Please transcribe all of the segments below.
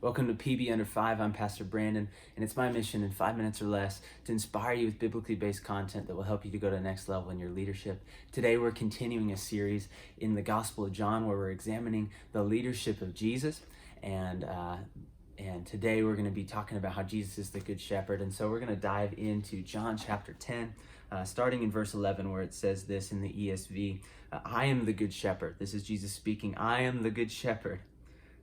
Welcome to PB Under 5. I'm Pastor Brandon, and it's my mission in 5 minutes or less to inspire you with biblically based content that will help you to go to the next level in your leadership. Today, we're continuing a series in the Gospel of John where we're examining the leadership of Jesus. And today, we're going to be talking about how Jesus is the Good Shepherd. And so, we're going to dive into John chapter 10, starting in verse 11, where it says this in the ESV. I am the Good Shepherd. This is Jesus speaking. I am the Good Shepherd.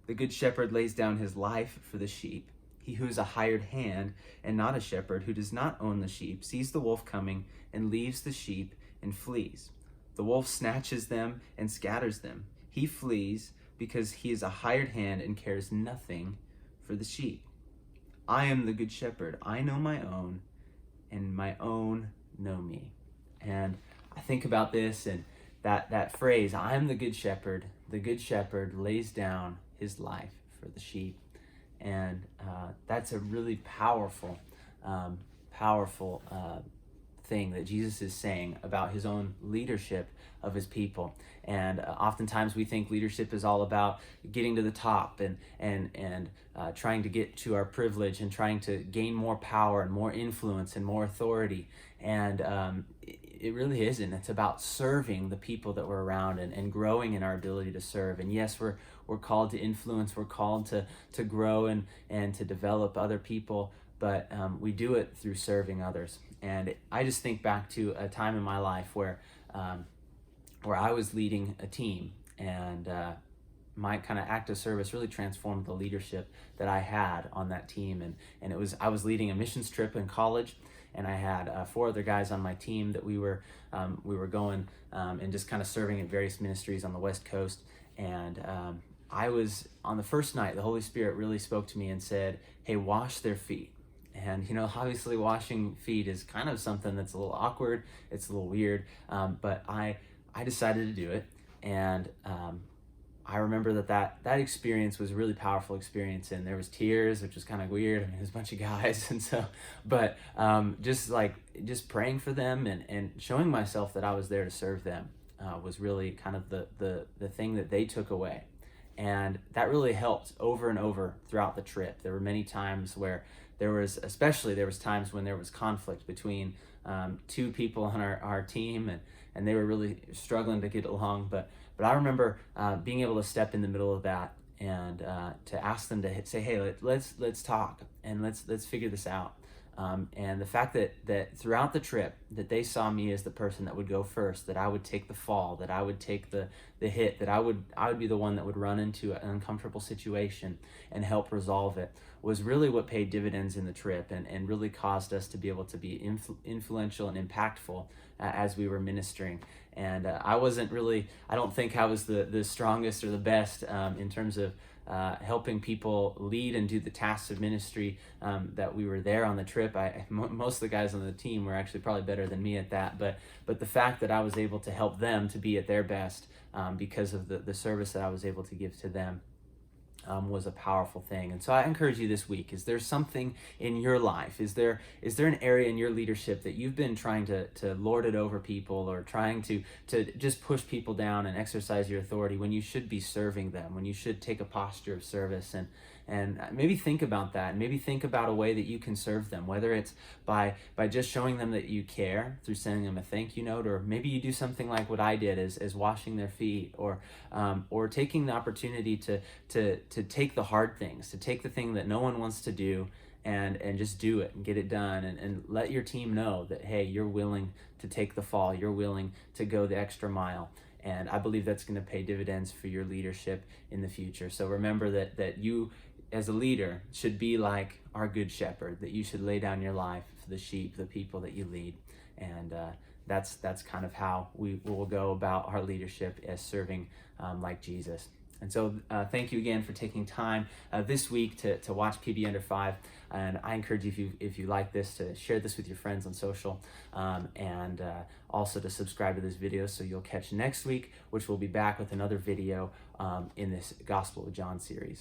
The Good Shepherd lays down his life for the sheep. He who is a hired hand and not a shepherd, who does not own the sheep, sees the wolf coming and leaves the sheep and flees. The wolf snatches them and scatters them. He flees because he is a hired hand and cares nothing for the sheep. I am the Good Shepherd. I know my own, and my own know me. And I think about this and that phrase, I am the Good Shepherd. The Good Shepherd lays down his life for the sheep. And that's a really powerful thing that Jesus is saying about his own leadership of his people. And oftentimes we think leadership is all about getting to the top and trying to get to our privilege and trying to gain more power and more influence and more authority. And it really isn't. It's about serving the people that we're around and growing in our ability to serve. And yes, we're called to influence. We're called to grow and to develop other people. But we do it through serving others. And I just think back to a time in my life where I was leading a team, and my kind of act of service really transformed the leadership that I had on that team. And I was leading a missions trip in college, and I had 4 other guys on my team that we were going and just kind of serving at various ministries on the West Coast. And I was on the first night, the Holy Spirit really spoke to me and said, "Hey, wash their feet." And obviously washing feet is kind of something that's a little awkward. It's a little weird, but I decided to do it. And I remember that experience was a really powerful experience, and there was tears, which was kind of weird. I mean, there's a bunch of guys, and so, but just praying for them and showing myself that I was there to serve them was really kind of the thing that they took away. And that really helped over and over throughout the trip. There were many times where there was times when there was conflict between 2 people on our team, and they were really struggling to get along. But I remember being able to step in the middle of that and to ask them to say, "Hey, let's talk and let's figure this out." And the fact that throughout the trip that they saw me as the person that would go first, that I would take the fall, that I would take the hit, that I would be the one that would run into an uncomfortable situation and help resolve it, was really what paid dividends in the trip and really caused us to be able to be influential and impactful as we were ministering. And I don't think I was the strongest or the best in terms of helping people lead and do the tasks of ministry that we were there on the trip. Most of the guys on the team were actually probably better than me at that, but the fact that I was able to help them to be at their best because of the service that I was able to give to them was a powerful thing. And so I encourage you this week, is there something in your life? Is there an area in your leadership that you've been trying to lord it over people, or trying to just push people down and exercise your authority when you should be serving them, when you should take a posture of service? And maybe think about that, and maybe think about a way that you can serve them, whether it's by just showing them that you care through sending them a thank you note, or maybe you do something like what I did as washing their feet, or taking the opportunity to take the hard things, to take the thing that no one wants to do and just do it and get it done, and let your team know that, hey, you're willing to take the fall, you're willing to go the extra mile. And I believe that's going to pay dividends for your leadership in the future. So remember that you, as a leader, should be like our Good Shepherd, that you should lay down your life for the sheep, the people that you lead. And that's kind of how we will go about our leadership, as serving like Jesus. And so thank you again for taking time this week to watch PB Under 5. And I encourage you, if you like this, to share this with your friends on social, and also to subscribe to this video so you'll catch next week, which we'll be back with another video in this Gospel of John series.